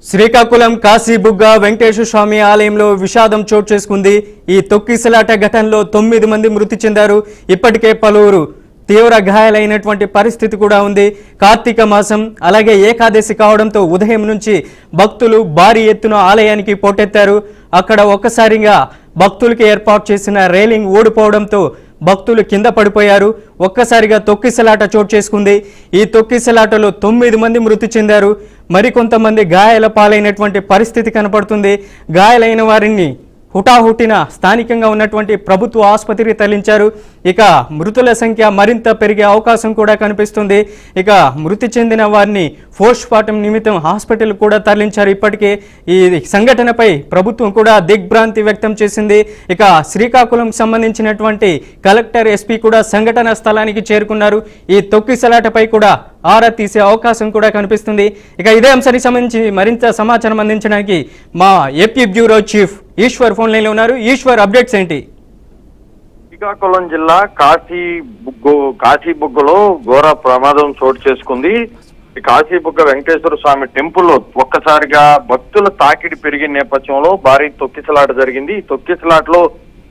శ్రీకాకుళం కాశీబుగ్గ వెంకటేశ్వర స్వామి ఆలయంలో విషాదం చోటు చేసుకుంది. ఈ తొక్కిసలాట ఘటనలో 9 మంది మృతి చెందారు. ఇప్పటికే పలువురు తీవ్ర గాయాలైనటువంటి పరిస్థితి కూడా ఉంది. కార్తీక మాసం అలాగే ఏకాదశి కావడంతో ఉదయం నుంచి భక్తులు భారీ ఎత్తున ఆలయానికి పోటెత్తారు. అక్కడ ఒక్కసారిగా భక్తులకి ఏర్పాటు చేసిన రైలింగ్ ఊడిపోవడంతో భక్తులు కింద పడిపోయారు. ఒక్కసారిగా తొక్కిసలాట చోటు చేసుకుంది. ఈ తొక్కిసలాటలో 9 మంది మృతి చెందారు. మరికొంతమంది గాయాల పాలైనటువంటి పరిస్థితి కనపడుతుంది. గాయాలైన వారిని హుటాహుటిన స్థానికంగా ఉన్నటువంటి ప్రభుత్వ ఆసుపత్రికి తరలించారు. ఇక మృతుల సంఖ్య మరింత పెరిగే అవకాశం కూడా కనిపిస్తుంది. ఇక మృతి చెందిన వారిని పోస్ట్ మార్టం నిమిత్తం హాస్పిటల్ కూడా తరలించారు. ఇప్పటికే ఈ సంఘటనపై ప్రభుత్వం కూడా దిగ్భ్రాంతి వ్యక్తం చేసింది. ఇక శ్రీకాకుళం సంబంధించినటువంటి కలెక్టర్, ఎస్పీ కూడా సంఘటన స్థలానికి చేరుకున్నారు. ఈ తొక్కిసలాటపై కూడా ఆరా తీసే అవకాశం కూడా కనిపిస్తుంది. ఇక ఇదే అంశానికి సంబంధించి మరింత సమాచారం అందించడానికి మా AP bureau chief Eshwar phone line లో ఉన్నారు. ఈశ్వర్, అప్డేట్స్ ఏంటి? శ్రీకాకుళం జిల్లా కాశీబుగ్గలో ఘోర ప్రమాదం చోటు చేసుకుంది. కాశీబుగ్గ వెంకటేశ్వర స్వామి టెంపుల్ ఒక్కసారిగా భక్తుల తాకిడి పెరిగిన నేపథ్యంలో భారీ తొక్కిసలాట జరిగింది. ఈ తొక్కిసలాటలో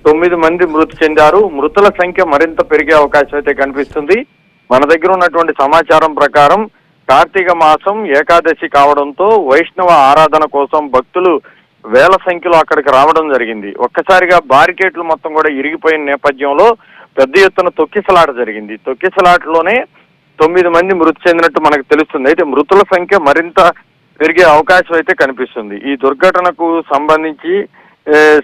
9 మంది మృతి చెందారు. మృతుల సంఖ్య మరింత పెరిగే అవకాశం అయితే కనిపిస్తుంది. మన దగ్గర ఉన్నటువంటి సమాచారం ప్రకారం కార్తీక మాసం ఏకాదశి కావడంతో వైష్ణవ ఆరాధన కోసం భక్తులు వేల సంఖ్యలో అక్కడికి రావడం జరిగింది. ఒక్కసారిగా బారికేట్లు మొత్తం కూడా ఇరిగిపోయిన నేపథ్యంలో పెద్ద ఎత్తున తొక్కిసలాట జరిగింది. తొక్కిసలాటలోనే 9 మంది మృతి చెందినట్టు మనకు తెలుస్తుంది. అయితే మృతుల సంఖ్య మరింత పెరిగే అవకాశం అయితే కనిపిస్తుంది. ఈ దుర్ఘటనకు సంబంధించి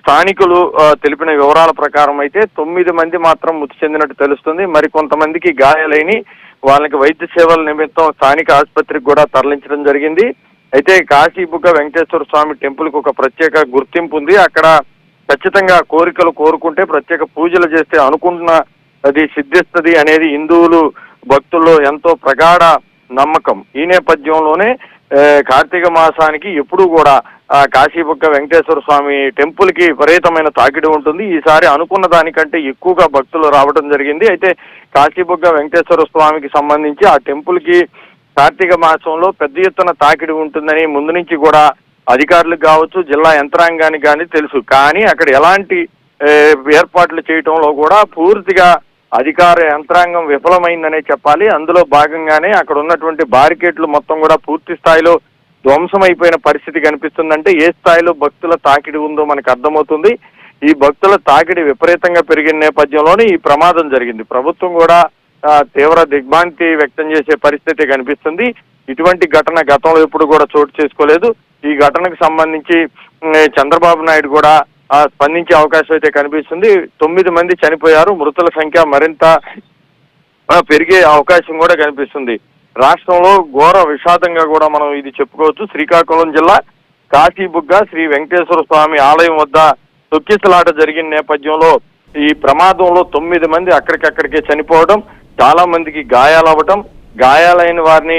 స్థానికులు తెలిపిన వివరాల ప్రకారం అయితే 9 మంది మాత్రం మృతి చెందినట్టు తెలుస్తుంది. మరి కొంతమందికి గాయాలైన వాళ్ళకి వైద్య సేవల నిమిత్తం స్థానిక ఆసుపత్రికి కూడా తరలించడం జరిగింది. అయితే కాశీబుగ్గ వెంకటేశ్వర స్వామి టెంపుల్ కు ఒక ప్రత్యేక గుర్తింపు ఉంది. అక్కడ ఖచ్చితంగా కోరికలు కోరుకుంటే ప్రత్యేక పూజలు చేస్తే అనుకున్న అది సిద్ధిస్తుంది అనేది హిందువులు భక్తుల్లో ఎంతో ప్రగాఢ నమ్మకం. ఈ నేపథ్యంలోనే కార్తీక మాసానికి ఎప్పుడూ కూడా కాశీబుగ్గ వెంకటేశ్వర స్వామి టెంపుల్ కి విపరీతమైన తాకిడి ఉంటుంది. ఈసారి అనుకున్న దానికంటే ఎక్కువగా భక్తులు రావడం జరిగింది. అయితే కాశీబుగ్గ వెంకటేశ్వర స్వామికి సంబంధించి ఆ టెంపుల్ కి కార్తీక మాసంలో పెద్ద ఎత్తున తాకిడి ఉంటుందని ముందు నుంచి కూడా అధికారులకు కావచ్చు, జిల్లా యంత్రాంగానికి కానీ తెలుసు. కానీ అక్కడ ఎలాంటి ఏర్పాట్లు చేయటంలో కూడా పూర్తిగా అధికార యంత్రాంగం విఫలమైందనే చెప్పాలి. అందులో భాగంగానే అక్కడ ఉన్నటువంటి బారికేట్లు మొత్తం కూడా పూర్తి స్థాయిలో ధ్వంసమైపోయిన పరిస్థితి కనిపిస్తుందంటే ఏ స్థాయిలో భక్తుల తాకిడి ఉందో మనకు అర్థమవుతుంది. ఈ భక్తుల తాకిడి విపరీతంగా పెరిగిన నేపథ్యంలోనే ఈ ప్రమాదం జరిగింది. ప్రభుత్వం కూడా తీవ్ర దిగ్భ్రాంతి వ్యక్తం చేసే పరిస్థితి కనిపిస్తుంది. ఇటువంటి ఘటన గతంలో ఎప్పుడు కూడా చోటు చేసుకోలేదు. ఈ ఘటనకు సంబంధించి చంద్రబాబు నాయుడు కూడా స్పందించే అవకాశం అయితే కనిపిస్తుంది. 9 మంది చనిపోయారు. మృతుల సంఖ్య మరింత పెరిగే అవకాశం కూడా కనిపిస్తుంది. రాష్ట్రంలో ఘోర విషాదంగా కూడా మనం ఇది చెప్పుకోవచ్చు. శ్రీకాకుళం జిల్లా కాశీబుగ్గ శ్రీ వెంకటేశ్వర స్వామి ఆలయం వద్ద తొక్కిసలాట జరిగిన నేపథ్యంలో ఈ ప్రమాదంలో 9 మంది అక్కడికక్కడికే చనిపోవడం, చాలా మందికి గాయాలవ్వటం, గాయాలైన వారిని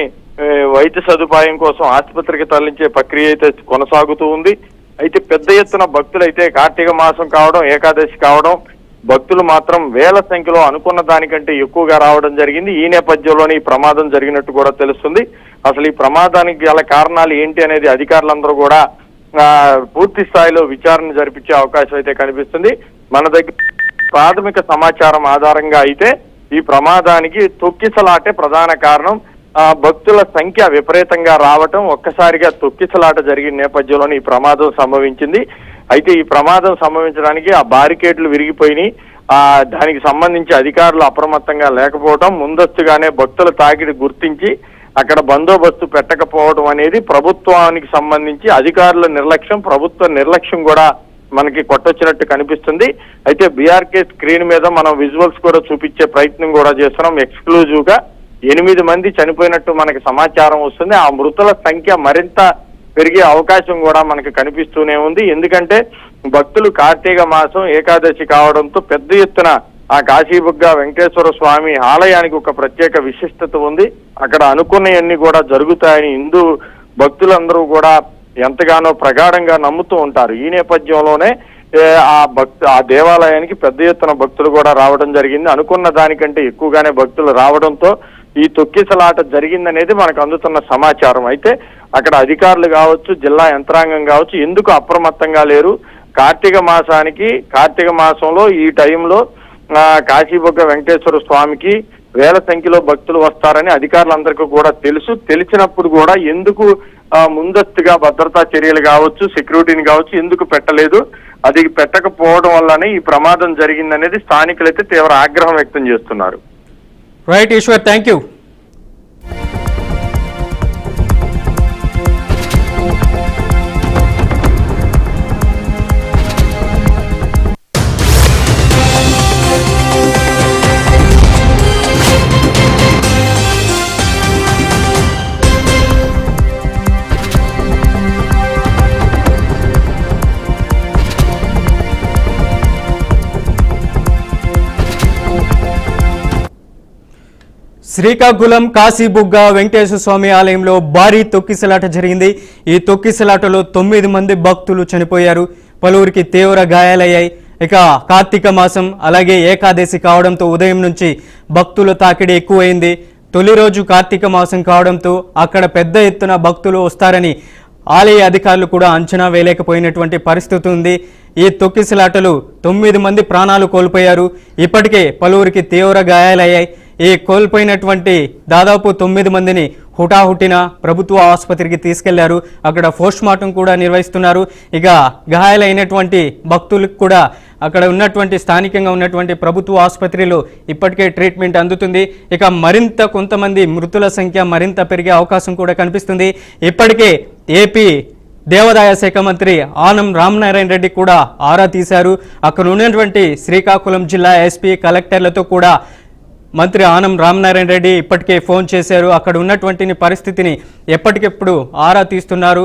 వైద్య సదుపాయం కోసం ఆసుపత్రికి తరలించే ప్రక్రియ అయితే కొనసాగుతూ ఉంది. అయితే పెద్ద ఎత్తున భక్తులైతే కార్తీక మాసం కావడం, ఏకాదశి కావడం, భక్తులు మాత్రం వేల సంఖ్యలో అనుకున్న దానికంటే ఎక్కువగా రావడం జరిగింది. ఈ నేపథ్యంలోనే ఈ ప్రమాదం జరిగినట్టు కూడా తెలుస్తుంది. అసలు ఈ ప్రమాదానికి గల కారణాలు ఏంటి అనేది అధికారులందరూ కూడా పూర్తి స్థాయిలో విచారణ జరిపించే అవకాశం అయితే కనిపిస్తుంది. మన దగ్గర ప్రాథమిక సమాచారం ఆధారంగా అయితే ఈ ప్రమాదానికి తొక్కిసలాటే ప్రధాన కారణం. భక్తుల సంఖ్య విపరీతంగా రావటం, ఒక్కసారిగా తొక్కిసలాట జరిగిన నేపథ్యంలోనే ఈ ప్రమాదం సంభవించింది. అయితే ఈ ప్రమాదం సంభవించడానికి ఆ బారికేడ్లు విరిగిపోయినాయి. దానికి సంబంధించి అధికారులు అప్రమత్తంగా లేకపోవడం, ముందస్తుగానే భక్తుల తాకిడి గుర్తించి అక్కడ బందోబస్తు పెట్టకపోవడం అనేది ప్రభుత్వానికి సంబంధించి అధికారుల నిర్లక్ష్యం, ప్రభుత్వ నిర్లక్ష్యం కూడా మనకి కొట్టొచ్చినట్టు కనిపిస్తుంది. అయితే బీఆర్కే స్క్రీన్ మీద మనం విజువల్స్ కూడా చూపించే ప్రయత్నం కూడా చేస్తున్నాం. ఎక్స్క్లూజివ్ గా 8 మంది చనిపోయినట్టు మనకి సమాచారం వస్తుంది. ఆ మృతుల సంఖ్య మరింత పెరిగే అవకాశం కూడా మనకి కనిపిస్తూనే ఉంది. ఎందుకంటే భక్తులు కార్తీక మాసం ఏకాదశి కావడంతో పెద్ద ఎత్తున ఆ కాశీబుగ్గ వెంకటేశ్వర స్వామి ఆలయానికి ఒక ప్రత్యేక విశిష్టత ఉంది. అక్కడ అనుకున్నవన్నీ కూడా జరుగుతాయని హిందూ భక్తులందరూ కూడా ఎంతగానో ప్రగాఢంగా నమ్ముతూ ఉంటారు. ఈ నేపథ్యంలోనే ఆ దేవాలయానికి పెద్ద ఎత్తున భక్తులు కూడా రావడం జరిగింది. అనుకున్న దానికంటే ఎక్కువగానే భక్తులు రావడంతో ఈ తొక్కిసలాట జరిగిందనేది మనకు అందుతున్న సమాచారం. అయితే అక్కడ అధికారులు కావచ్చు, జిల్లా యంత్రాంగం కావచ్చు ఎందుకు అప్రమత్తంగా లేరు? కార్తీక మాసంలో ఈ టైంలో కాశీబుగ్గ వెంకటేశ్వర స్వామికి వేల సంఖ్యలో భక్తులు వస్తారని అధికారులందరికీ కూడా తెలిసినప్పుడు కూడా ఎందుకు ముందస్తుగా భద్రతా చర్యలు కావచ్చు, సెక్యూరిటీని కావచ్చు ఎందుకు పెట్టలేదు? అది పెట్టకపోవడం వల్లనే ఈ ప్రమాదం జరిగిందనేది స్థానికులైతే తీవ్ర ఆగ్రహం వ్యక్తం చేస్తున్నారు. Right Eshwar, thank you. Srikakulam Kasibugga Venkateswara Swamy ఆలయంలో భారీ తొక్కిసలాట జరిగింది. ఈ తొక్కిసలాటలో 9 మంది భక్తులు చనిపోయారు, పలువురికి తీవ్ర గాయాలయ్యాయి. ఇక కార్తీక మాసం అలాగే ఏకాదశి కావడంతో ఉదయం నుంచి భక్తుల తాకిడి ఎక్కువైంది. తొలి రోజు కార్తీక మాసం కావడంతో అక్కడ పెద్ద ఎత్తున భక్తులు వస్తారని ఆలయ అధికారులు కూడా అంచనా వేయలేకపోయినటువంటి పరిస్థితి ఉంది. ఈ తొక్కిసలాటలు 9 మంది ప్రాణాలు కోల్పోయారు, ఇప్పటికే పలువురికి తీవ్ర గాయాలయ్యాయి. ఈ కోల్పోయినటువంటి దాదాపు 9 మందిని హుటాహుటిన ప్రభుత్వ ఆసుపత్రికి తీసుకెళ్లారు, అక్కడ పోస్ట్ మార్టం కూడా నిర్వహిస్తున్నారు. ఇక గాయాలైనటువంటి భక్తులకు కూడా అక్కడ ఉన్నటువంటి స్థానికంగా ఉన్నటువంటి ప్రభుత్వ ఆసుపత్రిలో ఇప్పటికే ట్రీట్మెంట్ అందుతుంది. ఇక మరింత కొంతమంది మృతుల సంఖ్య మరింత పెరిగే అవకాశం కూడా కనిపిస్తుంది. ఇప్పటికే ఏపీ దేవాదాయ శాఖ మంత్రి ఆనం రామనారాయణ రెడ్డి కూడా ఆరా తీశారు. అక్కడ ఉన్నటువంటి శ్రీకాకుళం జిల్లా ఎస్పీ కలెక్టర్లతో కూడా మంత్రి ఆనం రామనారాయణ రెడ్డి ఇప్పటికే ఫోన్ చేశారు. అక్కడ ఉన్నటువంటి పరిస్థితిని ఎప్పటికెప్పుడు ఆరా తీస్తున్నారు.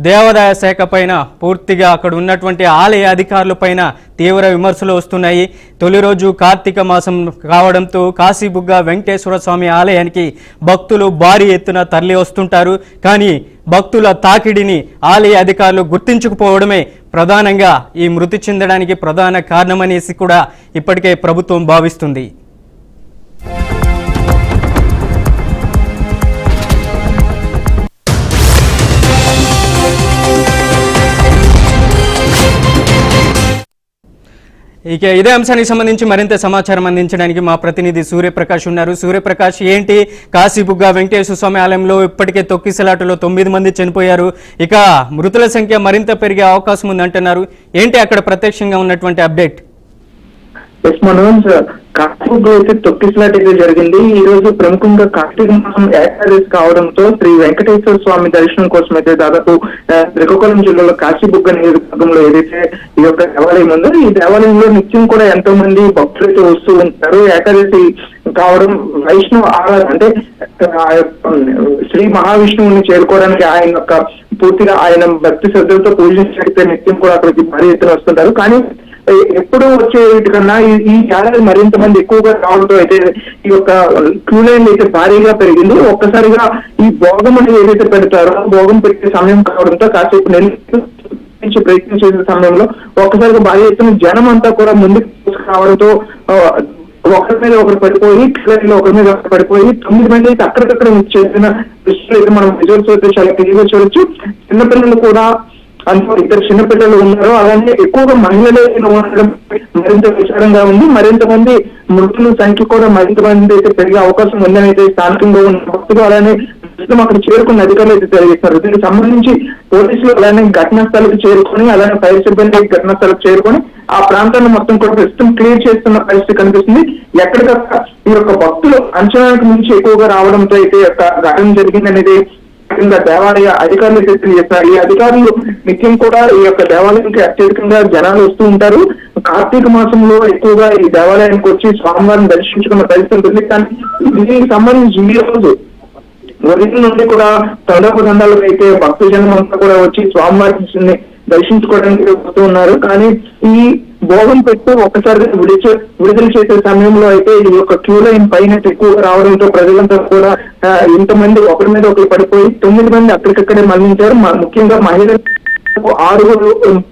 దేవాదాయ శాఖ పైన పూర్తిగా అక్కడ ఉన్నటువంటి ఆలయ అధికారుల పైన తీవ్ర విమర్శలు వస్తున్నాయి. తొలి రోజు కార్తీక మాసం కావడంతో కాశీబుగ్గ వెంకటేశ్వర స్వామి ఆలయానికి భక్తులు భారీ ఎత్తున తరలి వస్తుంటారు. కానీ భక్తుల తాకిడిని ఆలయ అధికారులు గుర్తించకపోవడమే ప్రధానంగా ఈ మృతి చెందడానికి ప్రధాన కారణమనేసి కూడా ఇప్పటికే ప్రభుత్వం భావిస్తుంది. ఇక ఇదే అంశానికి సంబంధించి మరింత సమాచారం అందించడానికి మా ప్రతినిధి సూర్యప్రకాష్ ఉన్నారు. సూర్యప్రకాష్, ఏంటి కాశీబుగ్గ వెంకటేశ్వర స్వామి ఆలయంలో ఇప్పటికే తొక్కిసలాటలో 9 మంది చనిపోయారు, ఇక మృతుల సంఖ్య మరింత పెరిగే అవకాశం ఉందంటున్నారు. ఏంటి అక్కడ ప్రత్యక్షంగా ఉన్నటువంటి అప్డేట్? మనోజ్, కాశీబుగ్గ అయితే తొక్కిసలాట అయితే జరిగింది. ఈ రోజు ప్రముఖంగా కార్తీక మాసం ఏకాదశి కావడంతో శ్రీ వెంకటేశ్వర స్వామి దర్శనం కోసం అయితే దాదాపు శ్రీకాకుళం జిల్లాలో కాశీబుగ్గ నియోజకవర్గంలో ఏదైతే ఈ యొక్క దేవాలయం ఉందో ఈ దేవాలయంలో నిత్యం కూడా ఎంతో మంది భక్తులు అయితే వస్తూ ఉంటారు. ఏకాదశి కావడం వైష్ణవ ఆరాధన అంటే శ్రీ మహావిష్ణువుని చేరుకోవడానికి ఆయన యొక్క పూర్తిగా ఆయన భక్తి శ్రద్ధలతో పూజించే నిత్యం కూడా అక్కడికి భారీ ఎత్తున వస్తుంటారు. కానీ ఎప్పుడు వచ్చే వీటికన్నా ఈ ఏడాది మరింత మంది ఎక్కువగా రావడంతో అయితే ఈ యొక్క క్యూ లైన్ అయితే భారీగా పెరిగింది. ఒక్కసారిగా ఈ భోగం అనేది ఏదైతే పెడతారో భోగం పెట్టే సమయం కావడంతో కాసేపు ప్రయత్నం చేసే సమయంలో ఒక్కసారిగా భారీ ఎత్తున జనం అంతా కూడా ముందుకు రావడంతో ఒకరి మీద ఒకరు పడిపోయి క్యూలైన్లో ఒకరి మీద ఒకరు పడిపోయి 9 మంది అయితే అక్కడికక్కడ చేసిన దృష్టిలో అయితే మనం విజువల్స్ అయితే చాలా క్లియర్గా చూడొచ్చు. చిన్నపిల్లలు కూడా అందులో 2 చిన్నపిల్లలు ఉన్నారు. అలానే ఎక్కువగా మహిళలే ఉండడం మరింత విచారంగా ఉంది. మరింత మంది మృతుల సంఖ్య కూడా మరింత మంది అయితే పెరిగే అవకాశం ఉందని అయితే స్థానికంగా ఉన్న భక్తులు అలానే అక్కడ చేరుకున్న అధికారులు అయితే తెలియజేస్తారు. దీనికి సంబంధించి పోలీసులు అలానే ఘటనా స్థలకు చేరుకొని అలానే ఫైర్ సిబ్బంది ఘటనా స్థలకు చేరుకొని ఆ ప్రాంతాన్ని మొత్తం కూడా ప్రస్తుతం క్లియర్ చేస్తున్న పరిస్థితి కనిపిస్తుంది. ఎక్కడికక్కడ ఈ యొక్క భక్తులు అంచనాలకు మించి ఎక్కువగా రావడంతో అయితే ఘటన జరిగిందనేది దేవాలయ అధికారులు తెలియజేస్తారు. ఈ అధికారులు నిత్యం కూడా ఈ యొక్క దేవాలయానికి అత్యధికంగా జనాలు వస్తూ ఉంటారు. కార్తీక మాసంలో ఎక్కువగా ఈ దేవాలయానికి వచ్చి స్వామివారిని దర్శించుకున్న పరిస్థితి ఉంటుంది. కానీ దీనికి సంబంధించి ఈ రోజు ఉదయం నుండి కూడా తండాలకు అయితే భక్తజనం అంతా కూడా వచ్చి స్వామివారిని దర్శించుకోవడానికి వస్తూ ఉన్నారు. కానీ ఈ భోగం పెట్టి ఒక్కసారిగా విడుదల చేసే సమయంలో అయితే ఈ యొక్క క్యూ లైన్ పైన ఎక్కువగా రావడంతో ప్రజలంతా కూడా ఇంతమంది ఒకరి మీద ఒకరు పడిపోయి 9 మంది అక్కడికక్కడే మరణించారు. ముఖ్యంగా మహిళలు 6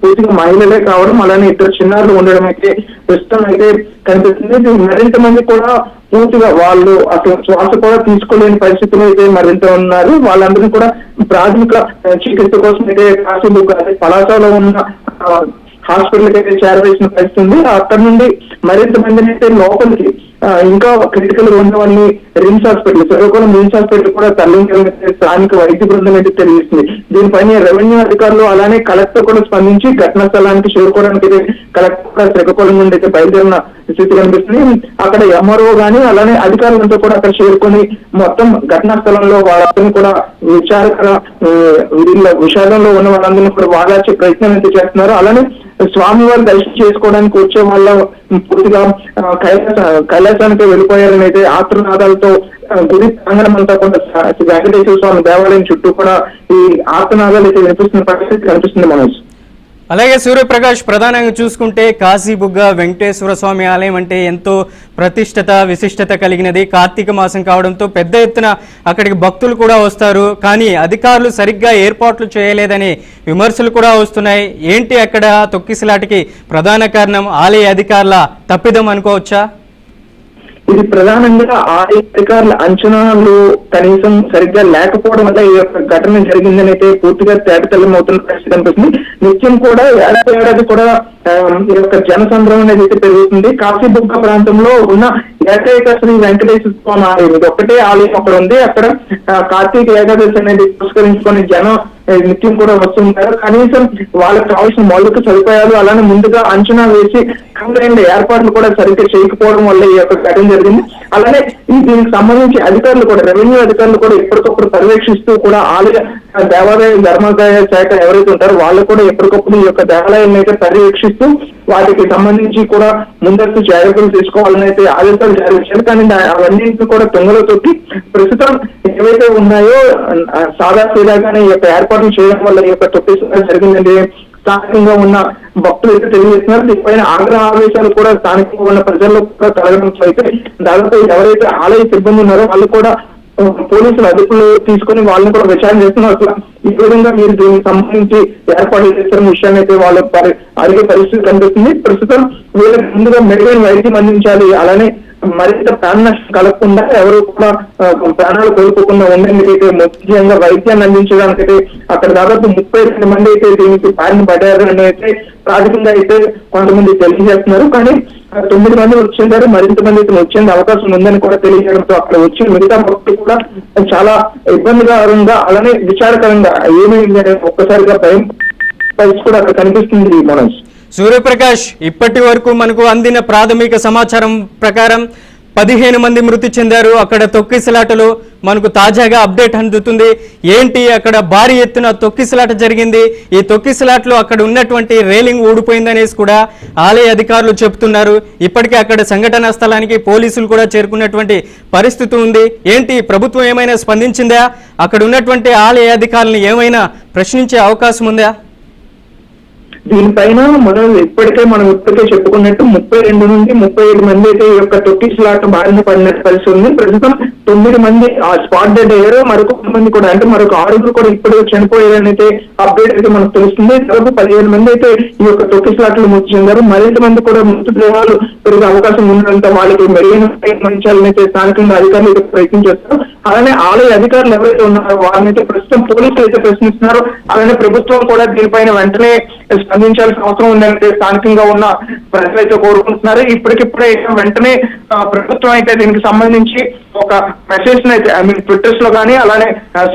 పూర్తిగా మహిళలే కావడం, అలానే 2 చిన్నారులు ఉండడం అయితే ప్రస్తుతం అయితే కనిపిస్తుంది. మరింత మంది కూడా పూర్తిగా వాళ్ళు అసలు శ్వాస కూడా తీసుకోలేని పరిస్థితులు అయితే మరింత ఉన్నారు. వాళ్ళందరినీ కూడా ప్రాథమిక చికిత్స కోసం అయితే కాశీబుగ్గ పలాసలో ఉన్న హాస్పిటల్ అయితే చేరవేసిన పరిస్థితి ఉంది. అక్కడ నుండి మరింత మందిని అయితే లోపలికి ఇంకా క్రిటికల్ ఉన్న వాళ్ళని RIMS hospital, Srikakulam RIMS hospital కూడా తరలించాలని స్థానిక వైద్య బృందం అయితే తెలియజేస్తుంది. దీనిపైన రెవెన్యూ అధికారులు అలానే కలెక్టర్ కూడా స్పందించి ఘటనా స్థలానికి చేరుకోవడానికి కలెక్టర్ కూడా శ్రీకాకుళం నుండి అయితే బయలుదేరిన స్థితి కనిపిస్తుంది. అక్కడ ఎంఆర్ఓ గానీ అలానే అధికారులతో కూడా అక్కడ చేరుకొని మొత్తం ఘటనా స్థలంలో వాళ్ళందరినీ కూడా వీళ్ళ విషాదంలో ఉన్న వాళ్ళందరినీ కూడా వాదార్చే ప్రయత్నం అయితే చేస్తున్నారు. అలానే స్వామివారి దర్శనం చేసుకోవడానికి వచ్చే వాళ్ళ పూర్తిగా కైలాసానికి వెళ్ళిపోయారని అయితే ఆత్రనాదాలతో గుడి ప్రాంగణం అంతా కూడా వెంకటేశ్వర స్వామి దేవాలయం చుట్టూ కూడా ఈ ఆత్రనాదాలు అయితే వినిపిస్తున్న పరిస్థితి కనిపిస్తుంది మనోజ్. అలాగే సూర్యప్రకాష్, ప్రధానంగా చూసుకుంటే కాశీబుగ్గ వెంకటేశ్వర స్వామి ఆలయం అంటే ఎంతో ప్రతిష్టత విశిష్టత కలిగినది. కార్తీక మాసం కావడంతో పెద్ద ఎత్తున అక్కడికి భక్తులు కూడా వస్తారు. కానీ అధికారులు సరిగ్గా ఏర్పాట్లు చేయలేదని విమర్శలు కూడా వస్తున్నాయి. ఏంటి అక్కడ తొక్కిసలాటికి ప్రధాన కారణం? ఆలయ అధికారుల తప్పిదం అనుకోవచ్చా? ఇది ప్రధానంగా ఆలయ అధికారుల అంచనాలు కనీసం సరిగ్గా లేకపోవడం వల్ల ఈ యొక్క ఘటన జరిగిందని అయితే పూర్తిగా తేటతెల్లం అవుతున్న పరిస్థితి కనిపిస్తుంది. నిత్యం కూడా ఏడాది కూడా ఈ యొక్క జనసంద్రం అనేది అయితే పెరుగుతుంది. కాశీబుగ్గ ప్రాంతంలో ఉన్న ఏకైక శ్రీ వెంకటేశ్వర స్వామి ఆలయం, ఇది ఒక్కటే ఆలయం అక్కడ ఉంది. అక్కడ కార్తీక ఏకాదశి అనేది పురస్కరించుకొని జనం నిత్యం కూడా వస్తుంటారు. కనీసం వాళ్ళకి కావాల్సిన మౌలిక సదుపాయాలు అలానే ముందుగా అంచనా వేసి ఏర్పాట్లు కూడా సరిగ్గా చేయకపోవడం వల్ల ఈ యొక్క ఘటన జరిగింది. అలానే దీనికి సంబంధించి అధికారులు కూడా, రెవెన్యూ అధికారులు కూడా ఎప్పటికప్పుడు పర్యవేక్షిస్తూ కూడా ఆలయ దేవాలయ ధర్మాదాయ శాఖ ఎవరైతే ఉంటారో వాళ్ళు కూడా ఎప్పటికప్పుడు ఈ యొక్క దేవాలయాన్ని అయితే పర్యవేక్షిస్తూ వాటికి సంబంధించి కూడా ముందస్తు జాగ్రత్తలు తీసుకోవాలని అయితే ఆదేశాలు జారీ చేశారు. కానీ అవన్నింటిని కూడా తుంగలో తొక్కి ప్రస్తుతం ఏవైతే ఉన్నాయో సాదాసీదాగానే ఈ యొక్క ఏర్పాట్లు చేయడం వల్ల ఈ యొక్క తొక్కిసలాట జరిగిందండి స్థానికంగా ఉన్న భక్తులు అయితే తెలియజేస్తున్నారు. దీనిపైన ఆగ్రహ ఆవేశాలు కూడా స్థానికంగా ఉన్న ప్రజల్లో కూడా కలగడంతో అయితే దాదాపు ఎవరైతే ఆలయ సిబ్బంది ఉన్నారో వాళ్ళు కూడా పోలీసులు అదుపులో తీసుకుని వాళ్ళని కూడా విచారణ చేస్తున్నారు. అసలు ఈ విధంగా మీరు దీనికి సంబంధించి ఏర్పాట్లు చేస్తున్న విషయాన్ని అయితే వాళ్ళు అడిగే పరిస్థితి కనిపిస్తుంది. ప్రస్తుతం వీళ్ళకి ముందుగా మెరుగైన వైద్యం అందించాలి, అలానే మరింత ప్రాణ నష్టం కలగకుండా ఎవరు కూడా ప్రాణాలు కోల్పోకుండా ఉండేందుకైతే ముఖ్యంగా వైద్యాన్ని అందించడానికైతే అక్కడ దాదాపు 32 మంది అయితే దీనికి బారిన పడ్డారు అని అయితే ప్రాథమికంగా అయితే కొంతమంది తెలియజేస్తున్నారు. కానీ 9 మంది వచ్చిందారు, మరింత మంది అయితే వచ్చేందుకు అవకాశం ఉందని కూడా తెలియజేయడంతో అక్కడ వచ్చిన మిగతా భక్తులు కూడా చాలా ఇబ్బందికరంగా అలానే విచారకరంగా ఏమైంది అనేది ఒక్కసారిగా భయం పరిస్థితి కూడా అక్కడ కనిపిస్తుంది మనోజ్. సూర్యప్రకాష్, ఇప్పటి వరకు మనకు అందిన ప్రాథమిక సమాచారం ప్రకారం 15 మంది మృతి చెందారు. అక్కడ తొక్కిసలాటలో మనకు తాజాగా అప్డేట్ అందుతుంది. ఏంటి అక్కడ భారీ ఎత్తున తొక్కిసలాట జరిగింది. ఈ తొక్కిసలాటలో అక్కడ ఉన్నటువంటి రేలింగ్ ఊడిపోయిందనేసి కూడా ఆలయ అధికారులు చెప్తున్నారు. ఇప్పటికే అక్కడ సంఘటనా స్థలానికి పోలీసులు కూడా చేరుకున్నటువంటి పరిస్థితి ఉంది. ఏంటి ప్రభుత్వం ఏమైనా స్పందించిందా? అక్కడ ఉన్నటువంటి ఆలయ అధికారులను ఏమైనా ప్రశ్నించే అవకాశం ఉందా? దీనిపైన ఇప్పటికే చెప్పుకున్నట్టు 32 నుండి 37 మంది అయితే ఈ యొక్క తొక్కిసలాట బారిన పడినట్టు పరిస్థితి ఉంది. ప్రస్తుతం 9 మంది స్పాట్ డెడ్ అయ్యారు, మరొక మంది కూడా అంటే మరొక 6 కూడా ఇప్పటికే చనిపోయారని అయితే అప్డేట్ అయితే మనకు తెలుస్తుంది. దాదాపు 15 మంది అయితే ఈ యొక్క తొక్కిసలాటలు మృతి చెందారు. మరింత మంది కూడా మృతదేహాలు పెరిగే అవకాశం ఉండడంతో వాళ్ళకి మెరుగైన ప్రయత్నించాలని అయితే స్థానికంగా అధికారులు ప్రయత్నం చేస్తారు. అలానే ఆలయ అధికారులు ఎవరైతే ఉన్నారో వారినైతే ప్రస్తుతం పోలీసులు అయితే ప్రశ్నిస్తున్నారు. అలానే ప్రభుత్వం కూడా దీనిపైన వెంటనే స్పందించాల్సిన అవసరం ఉందంటే స్థానికంగా ఉన్న ప్రజలైతే కోరుకుంటున్నారు. ఇప్పటికిప్పుడే వెంటనే ప్రభుత్వం అయితే దీనికి సంబంధించి ఒక మెసేజ్ అయితే ట్విట్టర్స్ లో కానీ అలానే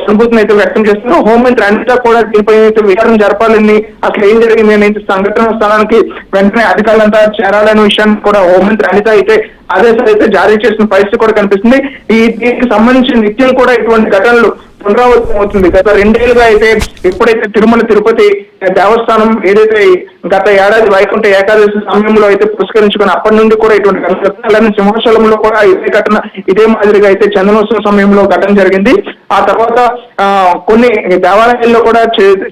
సానుభూతిని అయితే వ్యక్తం చేస్తున్నారు. హోంమంత్రి అనిత కూడా దీనిపై అయితే విచారణ జరపాలని, అసలు ఏం జరిగింది అనేది సంఘటన స్థలానికి వెంటనే అధికారులంతా చేరాలనే విషయాన్ని కూడా హోంమంత్రి అనిత అయితే ఆదేశాలు అయితే జారీ చేసిన పరిస్థితి కూడా కనిపిస్తుంది. దీనికి సంబంధించిన నిత్యం కూడా ఇటువంటి ఘటనలు పునరావృతం అవుతుంది. గత 2 ఏళ్లుగా అయితే ఎప్పుడైతే తిరుమల తిరుపతి దేవస్థానం ఏదైతే గత ఏడాది వైకుంఠ ఏకాదశి సమయంలో అయితే పురస్కరించుకుని అప్పటి నుండి కూడా ఇటువంటి ఘటన, అలానే సింహాచలంలో కూడా ఇదే ఘటన ఇదే మాదిరిగా అయితే చందనోత్సవం సమయంలో ఘటన జరిగింది. ఆ తర్వాత కొన్ని దేవాలయాల్లో కూడా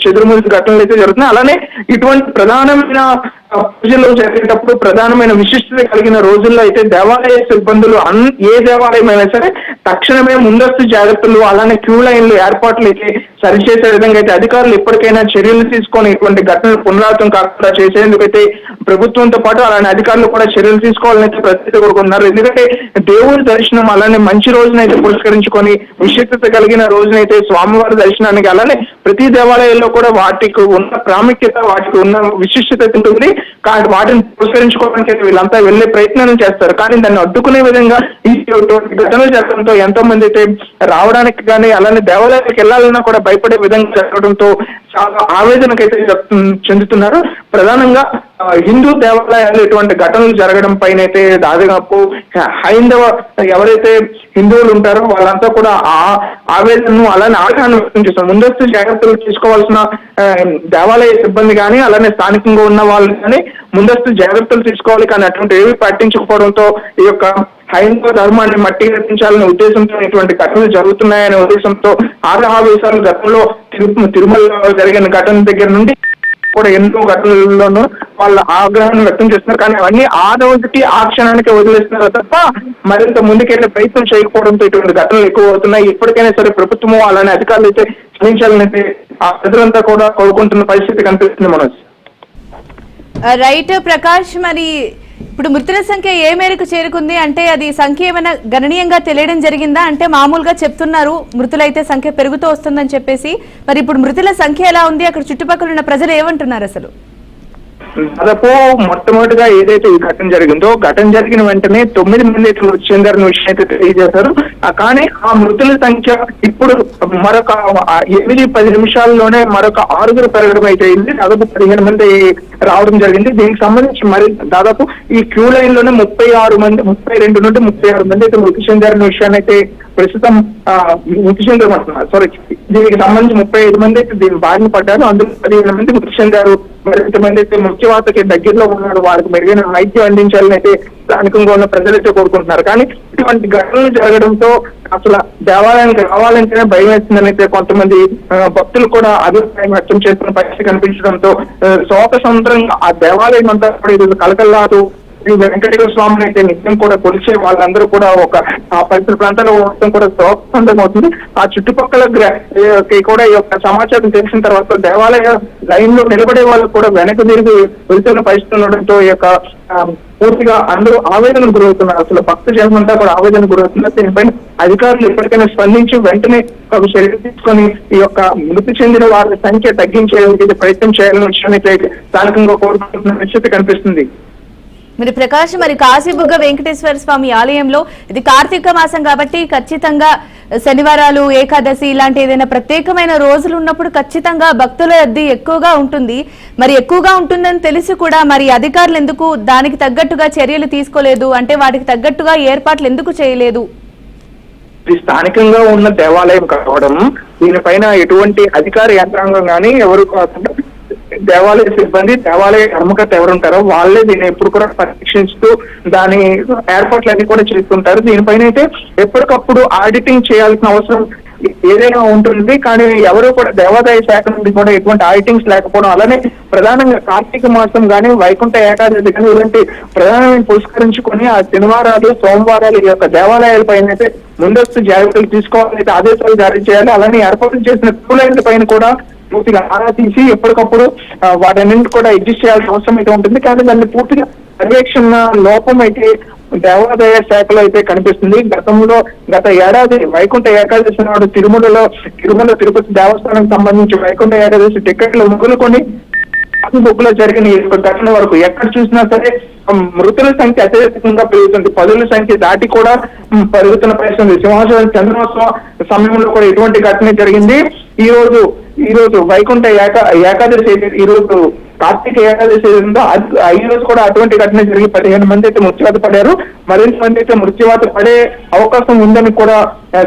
చెదురుముదురు ఘటనలు అయితే జరుగుతున్నాయి. అలానే ఇటువంటి ప్రధానమైన పూజలు జరిగేటప్పుడు ప్రధానమైన విశిష్టత కలిగిన రోజుల్లో అయితే దేవాలయ సిబ్బందులు ఏ దేవాలయం అయినా సరే తక్షణమే ముందస్తు జాగ్రత్తలు అలానే క్యూ లైన్లు ఏర్పాట్లు అయితే సరిచేసే విధంగా అయితే అధికారులు ఇప్పటికైనా చర్యలు తీసుకొని ఇటువంటి ఘటనలు పునరావృతం కాకుండా చేసేందుకైతే ప్రభుత్వంతో పాటు అలానే అధికారులు కూడా చర్యలు తీసుకోవాలని అయితే ప్రతి కోరుకుంటున్నారు. ఎందుకంటే దేవుడి దర్శనం అలానే మంచి రోజునైతే పురస్కరించుకొని విశిష్టత కలిగిన రోజునైతే స్వామివారి దర్శనానికి అలానే ప్రతి దేవాలయాల్లో కూడా వాటికి ఉన్న ప్రాముఖ్యత వాటికి ఉన్న విశిష్టత ఉంటుంది. కానీ వాటిని పురస్కరించుకోవడానికి అయితే వీళ్ళంతా వెళ్లే ప్రయత్నం చేస్తారు. కానీ దాన్ని అడ్డుకునే విధంగా ఈ ఘటనలు జరగడంతో ఎంతో మంది అయితే రావడానికి కానీ అలానే దేవాలయాలకు వెళ్ళాలన్నా కూడా భయపడే విధంగా జరగడంతో చాలా ఆవేదనకైతే చెందుతున్నారు. ప్రధానంగా హిందూ దేవాలయాలు ఇటువంటి ఘటనలు జరగడం పైన అయితే దాదాపు హైందవ ఎవరైతే హిందువులు ఉంటారో వాళ్ళంతా కూడా ఆ ఆవేదనను అలానే ఆగ్రహాన్ని వ్యక్తం చేస్తారు. ముందస్తు జాగ్రత్తలు తీసుకోవాల్సిన దేవాలయ సిబ్బంది కానీ అలానే స్థానికంగా ఉన్న వాళ్ళు కానీ ముందస్తు జాగ్రత్తలు తీసుకోవాలి. కానీ అటువంటి ఏవి పాటించకపోవడంతో ఈ యొక్క హైందవ ధర్మాన్ని మట్టి కట్టించాలనే ఉద్దేశంతో ఇటువంటి ఘటనలు జరుగుతున్నాయనే ఉద్దేశంతో ఆగ్రహావేశాలు గతంలో తిరుమలలో జరిగిన ఘటన దగ్గర నుండి కూడా ఎన్నో ఘటనల్లోనూ వాళ్ళ ఆగ్రహాన్ని వ్యక్తం చేస్తున్నారు. కానీ అవన్నీ ఆ రోజుకి ఆ క్షణానికి వదిలేస్తున్నారు తప్ప మరింత ముందుకెళ్లే ప్రయత్నం చేయకపోవడంతో ఇటువంటి ఘటనలు ఎక్కువ అవుతున్నాయి. ఇప్పటికైనా సరే ప్రభుత్వము అలానే అధికారులు అయితే స్పందించాలని అయితే ఆ ప్రజలంతా కూడా కోరుకుంటున్న పరిస్థితి కనిపిస్తుంది. మనోజ్ రైట్ ప్రకాష్, మరి ఇప్పుడు మృతుల సంఖ్య ఏ మేరకు చేరుకుంది? అంటే అది సంఖ్య ఏమైనా గణనీయంగా తెలియడం జరిగిందా? అంటే మామూలుగా చెప్తున్నారు మృతులైతే సంఖ్య పెరుగుతూ వస్తుందని చెప్పేసి, మరి ఇప్పుడు మృతుల సంఖ్య ఎలా ఉంది? అక్కడ చుట్టుపక్కల ఉన్న ప్రజలు ఏమంటున్నారు అసలు? దాదాపు మొట్టమొదటిగా ఏదైతే ఈ ఘటన జరిగిందో ఘటన జరిగిన వెంటనే 9 మంది అయితే మృతి చెందారని విషయం అయితే తెలియజేశారు. కానీ ఆ మృతుల సంఖ్య ఇప్పుడు మరొక 8-10 నిమిషాల్లోనే మరొక 6 పెరగడం అయితే అయింది. దాదాపు 15 మంది రావడం జరిగింది. దీనికి సంబంధించి మరి దాదాపు ఈ క్యూ లైన్ లోనే 32 నుండి 36 మంది అయితే మృతి చెందారనే విషయాన్ని అయితే ప్రస్తుతం మృతి చెందమంటున్నారు. సారీ, దీనికి సంబంధించి 35 మంది అయితే దీని బారిన పడ్డారు. అందులో 15 మంది మృతి చెందారు. మరింత మంది అయితే మృత్యువాతకి దగ్గరలో ఉన్నాడు. వారికి మెరుగైన వైద్యం అందించాలని అయితే స్థానికంగా ఉన్న ప్రజలైతే కోరుకుంటున్నారు. కానీ ఇటువంటి ఘటనలు జరగడంతో అసలు దేవాలయానికి రావాలంటేనే భయం వేస్తుందని అయితే కొంతమంది భక్తులు కూడా అభిప్రాయం వ్యక్తం చేస్తున్న పరిస్థితి కనిపించడంతో శోక సముద్రంగా ఆ దేవాలయం అంతా కూడా ఇది కలకల్లాదు. ఈ వెంకటేశ్వర స్వామిని అయితే నిత్యం కూడా కొలిచే వాళ్ళందరూ కూడా ఒక ఆ పరిసర ప్రాంతాల్లో మొత్తం కూడా శోకం అవుతుంది. ఆ చుట్టుపక్కల కూడా ఈ యొక్క సమాచారం తెలిసిన తర్వాత దేవాలయ లైన్ లో నిలబడే వాళ్ళు కూడా వెనక తిరిగి వెళ్తున్న పరిస్థితి ఉండడంతో ఈ యొక్క పూర్తిగా అందరూ ఆవేదనకు గురవుతున్నారు. అసలు భక్త జనమంతా కూడా ఆవేదన గురవుతున్నారు. దీనిపైన అధికారులు ఎప్పటికైనా స్పందించి వెంటనే ఒక చర్య తీసుకొని ఈ యొక్క మృతి చెందిన వారి సంఖ్య తగ్గించేందుకు ప్రయత్నం చేయాలని విషయాన్ని స్థానికంగా కోరుకుంటున్న పరిస్థితి కనిపిస్తుంది. మరి ప్రకాష్, మరి కాశీబుగ్గ వెంకటేశ్వర స్వామి ఆలయంలో ఇది కార్తీక మాసం కాబట్టి ఖచ్చితంగా శనివారాలు, ఏకాదశి ఇలాంటి ఏదైనా ప్రత్యేకమైన రోజులు ఉన్నప్పుడు ఖచ్చితంగా భక్తుల రద్దీ ఎక్కువగా ఉంటుంది. మరి ఎక్కువగా ఉంటుందని తెలిసి కూడా మరి అధికారులు ఎందుకు దానికి తగ్గట్టుగా చర్యలు తీసుకోలేదు? అంటే వాటికి తగ్గట్టుగా ఏర్పాట్లు ఎందుకు చేయలేదు? ఇది స్థానికంగా ఉన్న దేవాలయం కావడం, దీనిపైన ఎటువంటి అధికార యంత్రాంగం కానీ ఎవరు కాకుండా దేవాలయ సిబ్బంది, దేవాలయ కర్మకర్త ఎవరుంటారో వాళ్ళే దీన్ని ఎప్పుడు కూడా పరీక్షిస్తూ దాని ఏర్పాట్లన్నీ కూడా చేస్తుంటారు. దీనిపైన అయితే ఎప్పటికప్పుడు ఆడిటింగ్ చేయాల్సిన అవసరం ఏదైనా ఉంటుంది. కానీ ఎవరు కూడా దేవాదాయ శాఖ నుండి కూడా ఎటువంటి ఆడిటింగ్స్ లేకపోవడం, అలానే ప్రధానంగా కార్తీక మాసం కానీ వైకుంఠ ఏకాదశి కానీ ఇలాంటి ప్రధానమైన పురస్కరించుకొని ఆ శనివారాలు, సోమవారాలు ఈ యొక్క దేవాలయాల పైన అయితే ముందస్తు జాగ్రత్తలు తీసుకోవాలని ఆదేశాలు జారీ చేయాలి. అలానే ఏర్పాట్లు చేసిన క్యూలైన్ల పైన కూడా పూర్తిగా ఆరా తీసి ఎప్పటికప్పుడు వాటన్నింటి కూడా అడ్జస్ట్ చేయాల్సిన అవసరం అయితే ఉంటుంది. కానీ దాన్ని పూర్తిగా పర్యవేక్షణ లోపం అయితే దేవాదాయ శాఖలో అయితే కనిపిస్తుంది. గత ఏడాది వైకుంఠ ఏకాదశి నాడు తిరుమల తిరుపతి దేవస్థానం సంబంధించి వైకుంఠ ఏకాదశి టికెట్లు మొదలుకొని బుక్ లో జరిగిన ఈ ఘటన వరకు ఎక్కడ చూసినా సరే మృతుల సంఖ్య అత్యధికంగా పెరుగుతుంది. పదుల సంఖ్య దాటి కూడా పెరుగుతున్న పరిస్థితి. సింహాచలం చంద్రోత్సవ సమయంలో కూడా ఇటువంటి ఘటన జరిగింది. ఈ రోజు వైకుంఠ ఏకాదశి ఈ రోజు కార్తీక ఏకాదశి ఉందో ఈ రోజు కూడా అటువంటి ఘటన జరిగి 15 మంది అయితే మృత్యువాత పడారు. మరింత మంది అయితే మృత్యువాత పడే అవకాశం ఉందని కూడా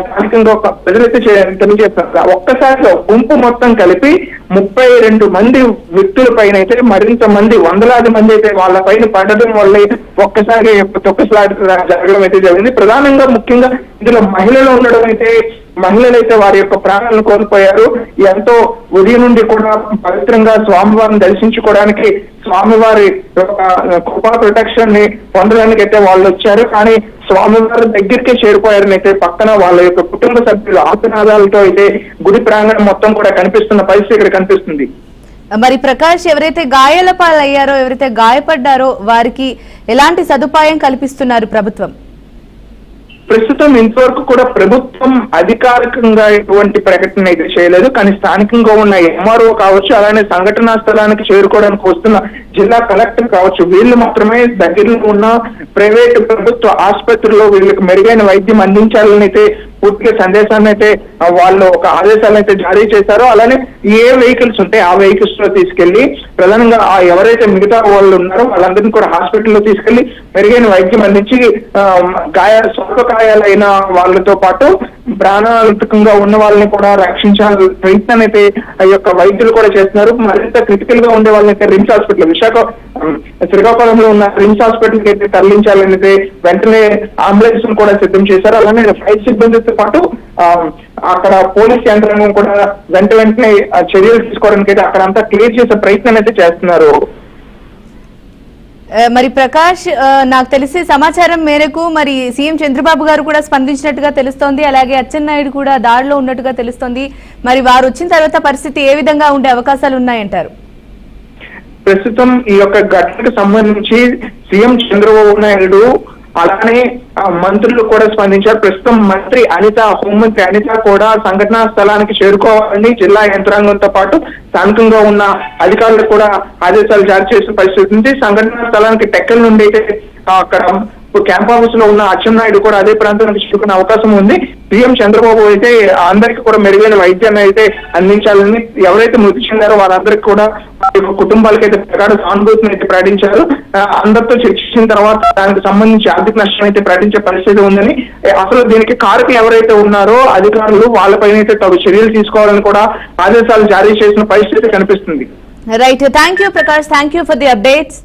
స్థానికంగా ఒక ప్రజలైతే తెలియజేస్తున్నారు. ఒక్కసారిలో గుంపు మొత్తం కలిపి 32 మంది వ్యక్తుల పైన అయితే మరింత మంది వందలాది మంది అయితే వాళ్ళ పైన పడడం వల్ల ఒక్కసారి తొక్కసలాట జరగడం అయితే జరిగింది. ప్రధానంగా ముఖ్యంగా ఇందులో మహిళలు ఉండడం అయితే మహిళలు అయితే వారి యొక్క ప్రాణాలను కోల్పోయారు. ఎంతో ఉదయం నుండి కూడా పవిత్రంగా స్వామివారిని దర్శించుకోవడానికి, స్వామివారి కృపా ప్రొటెక్షన్ ని పొందడానికి అయితే వాళ్ళు వచ్చారు. కానీ స్వామివారి దగ్గరికే చేరిపోయారని అయితే పక్కన వాళ్ళ యొక్క కుటుంబ సభ్యులు ఆశనాదాలతో అయితే గుడి ప్రాంగణం మొత్తం కూడా కనిపిస్తున్న పరిస్థితి ఇక్కడ కనిపిస్తుంది. మరి ప్రకాష్, ఎవరైతే గాయాల పాలయ్యారో, ఎవరైతే గాయపడ్డారో వారికి ఎలాంటి సదుపాయం కల్పిస్తున్నారు ప్రభుత్వం? ప్రస్తుతం ఇంతవరకు కూడా ప్రభుత్వం అధికారికంగా ఎటువంటి ప్రకటన అయితే చేయలేదు. కానీ స్థానికంగా ఉన్న ఎంఆర్ఓ కావచ్చు, అలానే సంఘటనా స్థలానికి చేరుకోవడానికి వస్తున్న జిల్లా కలెక్టర్ కావచ్చు, వీళ్ళు మాత్రమే దగ్గరలో ఉన్న ప్రైవేటు ప్రభుత్వ ఆసుపత్రుల్లో వీళ్ళకి మెరుగైన వైద్యం అందించాలని అయితే పూర్తిగా సందేశాన్ని అయితే వాళ్ళు ఒక ఆదేశాలను అయితే జారీ చేశారు. అలానే ఏ వెహికల్స్ ఉంటే ఆ వెహికల్స్ లో తీసుకెళ్లి ప్రధానంగా ఎవరైతే మిగతా వాళ్ళు ఉన్నారో వాళ్ళందరినీ కూడా హాస్పిటల్లో తీసుకెళ్లి మెరుగైన వైద్యం అందించి స్వల్ప గాయాలైన వాళ్ళతో పాటు ప్రాణాంతకంగా ఉన్న వాళ్ళని కూడా రక్షించాలని ప్రయత్నం అయితే ఆ యొక్క వైద్యులు కూడా చేస్తున్నారు. మరింత క్రిటికల్ గా ఉండే వాళ్ళని అయితే రిమ్స్ హాస్పిటల్, శ్రీకాకుళంలో ఉన్న రిమ్స్ హాస్పిటల్ కి అయితే తరలించాలని అయితే వెంటనే అంబులెన్స్ కూడా సిద్ధం చేశారు. అలానే ఫైర్ సిబ్బందితో పాటు అక్కడ పోలీస్ యంత్రాంగం కూడా వెంటనే చర్యలు తీసుకోవడానికి అయితే అక్కడ అంతా క్లియర్ చేసే ప్రయత్నం అయితే చేస్తున్నారు. మరి ప్రకాష్, నాకు తెలిసి సమాచారం మేరకు మరి సీఎం చంద్రబాబు గారు కూడా స్పందించినట్టుగా తెలుస్తోంది, అలాగే అచ్చెన్నాయుడు కూడా దాడిలో ఉన్నట్టుగా తెలుస్తోంది. మరి వారు వచ్చిన తర్వాత పరిస్థితి ఏ విధంగా ఉండే అవకాశాలు ఉన్నాయంటారు? ప్రస్తుతం ఈ యొక్క ఘటనకు సంబంధించి సీఎం చంద్రబాబు నాయుడు అలానే మంత్రులు కూడా స్పందించారు. ప్రస్తుతం మంత్రి అనిత, హోంమంత్రి అనిత కూడా సంఘటనా స్థలానికి చేరుకోవాలని జిల్లా యంత్రాంగంతో పాటు స్థానికంగా ఉన్న అధికారులకు కూడా ఆదేశాలు జారీ చేసిన పరిస్థితి ఉంది. సంఘటనా స్థలానికి టెక్కల నుండి అయితే అక్కడ క్యాంప్ ఆఫీస్ లో ఉన్న అచ్చెన్నాయుడు కూడా అదే ప్రాంతానికి చేరుకునే అవకాశం ఉంది. సీఎం చంద్రబాబు అయితే అందరికీ కూడా మెరుగైన వైద్యాన్ని అయితే అందించాలని, ఎవరైతే మృతి చెందారో వారందరికీ కూడా కుటుంబాలకి అయితే ప్రకార సానుభూతిని అయితే ప్రకటించారు. అందరితో చర్చించిన తర్వాత దానికి సంబంధించి ఆర్థిక నష్టం అయితే ప్రకటించే పరిస్థితి ఉందని, అసలు దీనికి కారకులు ఎవరైతే ఉన్నారో అధికారులు వాళ్ళపైన అయితే తగు చర్యలు తీసుకోవాలని కూడా ఆదేశాలు జారీ చేసిన పరిస్థితి కనిపిస్తుంది. Right, thank you Prakash, thank you for the updates.